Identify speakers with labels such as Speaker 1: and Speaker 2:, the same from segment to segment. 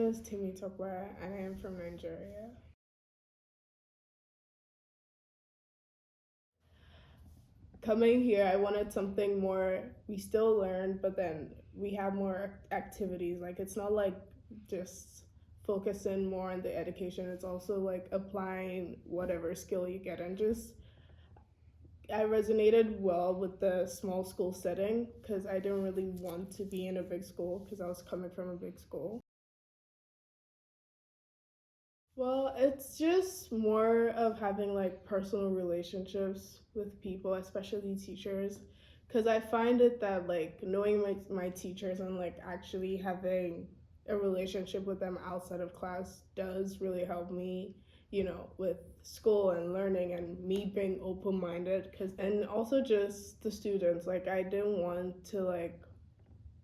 Speaker 1: is Temi and I am from Nigeria. Coming here, I wanted something more, we still learn, but then we have more activities. Like, it's not like just focusing more on the education, it's also like applying whatever skill you get and just I resonated well with the small school setting because I didn't really want to be in a big school because I was coming from a big school. Well, it's just more of having like personal relationships with people, especially teachers. Because I find it that like knowing my teachers and like actually having a relationship with them outside of class does really help me, with school and learning and me being open minded. And also just the students. Like, I didn't want to like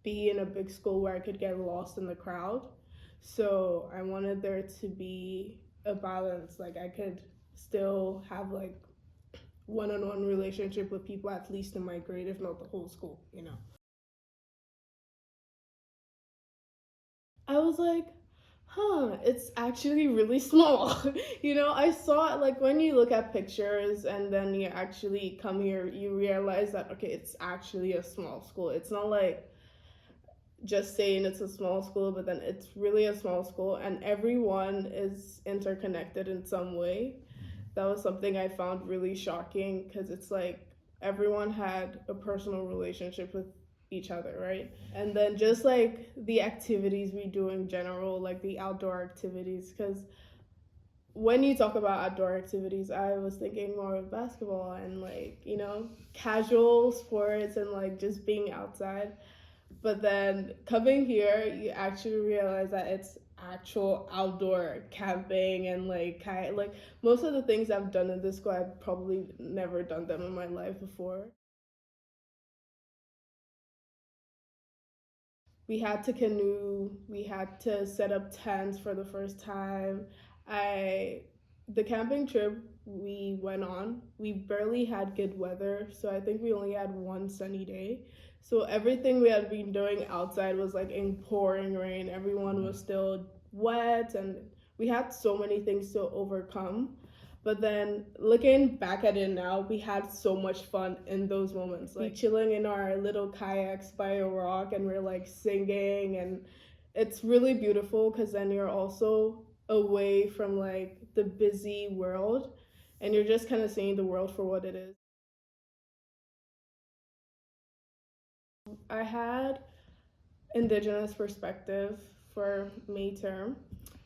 Speaker 1: be in a big school where I could get lost in the crowd. So I wanted there to be a balance. Like, I could still have like one-on-one relationship with people at least in my grade, if not the whole school. I was like, it's actually really small. I saw it like when you look at pictures and then you actually come here, you realize that, okay, it's actually a small school. It's not like just saying it's a small school, but then it's really a small school and everyone is interconnected in some way. That was something I found really shocking because it's like everyone had a personal relationship with each other, right? And then just like the activities we do in general, like the outdoor activities, because when you talk about outdoor activities, I was thinking more of basketball and like, casual sports and like just being outside. But then coming here, you actually realize that it's actual outdoor camping and like most of the things I've done in this school, I've probably never done them in my life before. We had to canoe, we had to set up tents for the first time. I the camping trip we went on, we barely had good weather, so I think we only had one sunny day. So everything we had been doing outside was like in pouring rain. Everyone was still wet and we had so many things to overcome. But then looking back at it now, we had so much fun in those moments. Like chilling in our little kayaks by a rock and we're like singing and it's really beautiful because then you're also away from like the busy world and you're just kind of seeing the world for what it is. I had indigenous perspective for May term.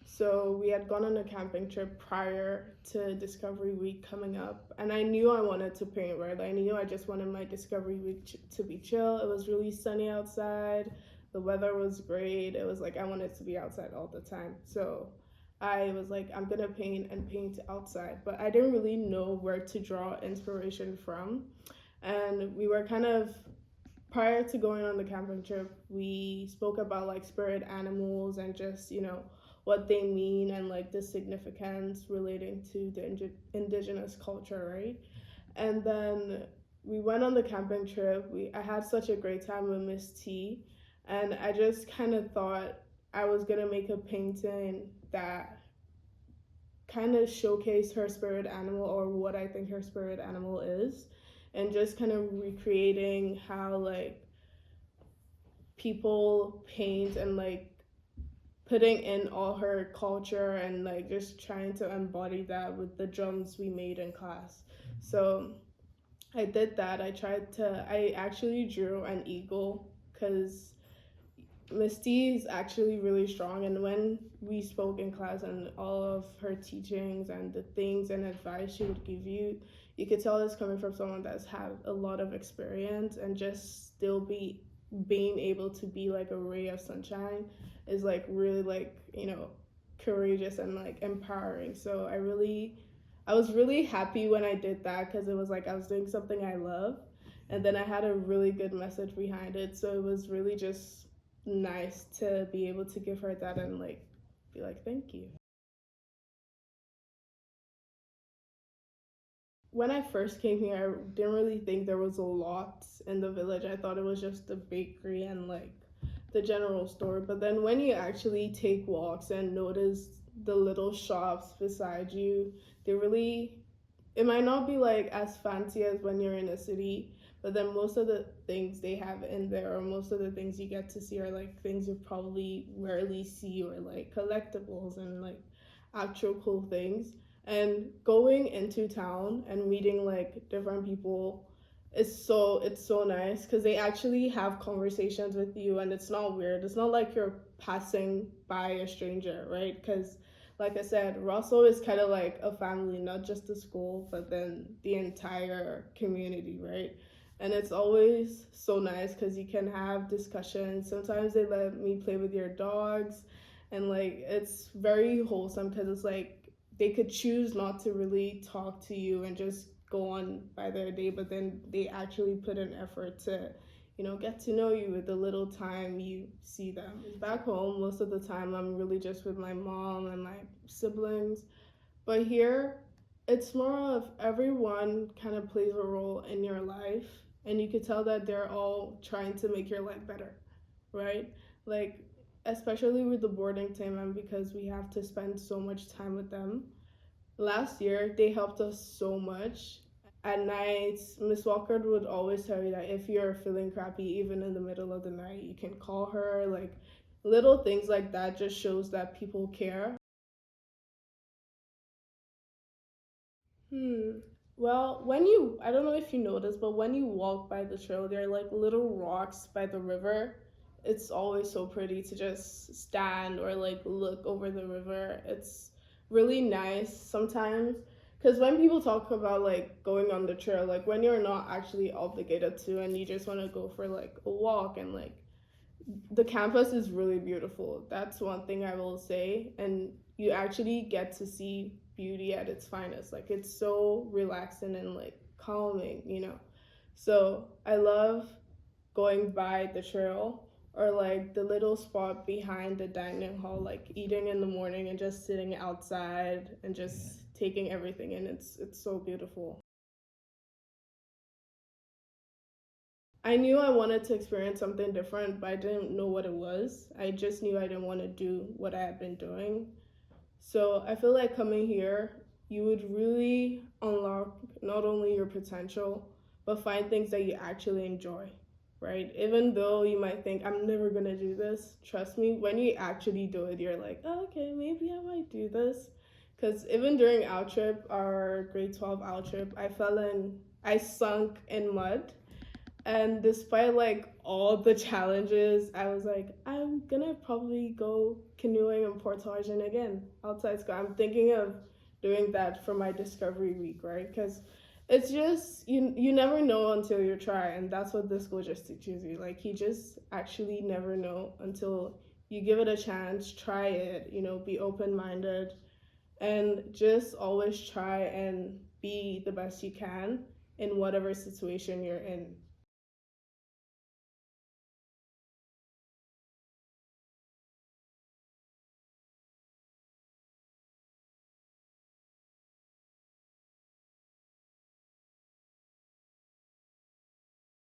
Speaker 1: So we had gone on a camping trip prior to Discovery Week coming up, and I knew I wanted to paint, right? I knew I just wanted my Discovery Week to be chill. It was really sunny outside. The weather was great. It was like I wanted to be outside all the time. So I was like, I'm gonna paint and paint outside, but I didn't really know where to draw inspiration from. And we were kind of prior to going on the camping trip, we spoke about like spirit animals and just, what they mean and like the significance relating to the indigenous culture, right? And then we went on the camping trip. I had such a great time with Miss T, and I just kind of thought I was gonna make a painting that kind of showcased her spirit animal or what I think her spirit animal is, and just kind of recreating how like people paint and like putting in all her culture and like just trying to embody that with the drums we made in class. So I did that. I actually drew an eagle because Misty is actually really strong. And when we spoke in class and all of her teachings and the things and advice she would give you, you could tell it's coming from someone that's had a lot of experience and just still being able to be like a ray of sunshine is like really like, courageous and like empowering. So I was really happy when I did that because it was like I was doing something I love and then I had a really good message behind it. So it was really just nice to be able to give her that and like be like, thank you. When I first came here, I didn't really think there was a lot in the village. I thought it was just a bakery and like the general store. But then when you actually take walks and notice the little shops beside you, they really, it might not be like as fancy as when you're in a city, but then most of the things they have in there, or most of the things you get to see, are like things you probably rarely see, or like collectibles and like actual cool things. And going into town and meeting like different people is so, it's so nice because they actually have conversations with you, and it's not weird. It's not like you're passing by a stranger, right? Because like I said, Rosseau is kind of like a family, not just the school, but then the entire community, right? And it's always so nice because you can have discussions. Sometimes they let me play with your dogs, and like it's very wholesome because it's like they could choose not to really talk to you and just go on by their day, but then they actually put an effort to, get to know you with the little time you see them. Back home, most of the time, I'm really just with my mom and my siblings. But here, it's more of everyone kind of plays a role in your life, and you could tell that they're all trying to make your life better, right? Like, especially with the boarding team, and because we have to spend so much time with them. Last year, they helped us so much. At night, Miss Walker would always tell you that if you're feeling crappy, even in the middle of the night, you can call her. Like, little things like that just shows that people care. Hmm. Well, I don't know if you noticed, but when you walk by the trail, there are like little rocks by the river. It's always so pretty to just stand or like look over the river. It's really nice sometimes. Because when people talk about like going on the trail, like when you're not actually obligated to and you just want to go for like a walk, and like the campus is really beautiful. That's one thing I will say. And you actually get to see beauty at its finest. Like it's so relaxing and like calming. So I love going by the trail, or like the little spot behind the dining hall, like eating in the morning and just sitting outside and just taking everything in. It's so beautiful. I knew I wanted to experience something different, but I didn't know what it was. I just knew I didn't want to do what I had been doing. So I feel like coming here, you would really unlock not only your potential, but find things that you actually enjoy, right? Even though you might think, I'm never going to do this, trust me, when you actually do it, you're like, oh, okay, maybe I might do this. Because even during our trip, our grade 12 out trip, I sunk in mud, and despite like all the challenges, I was like, I'm gonna probably go canoeing in Portage again outside school. I'm thinking of doing that for my discovery week, right? Because it's just you never know until you try, and that's what this school just teaches you. Like you just actually never know until you give it a chance, try it. Be open minded, and just always try and be the best you can in whatever situation you're in.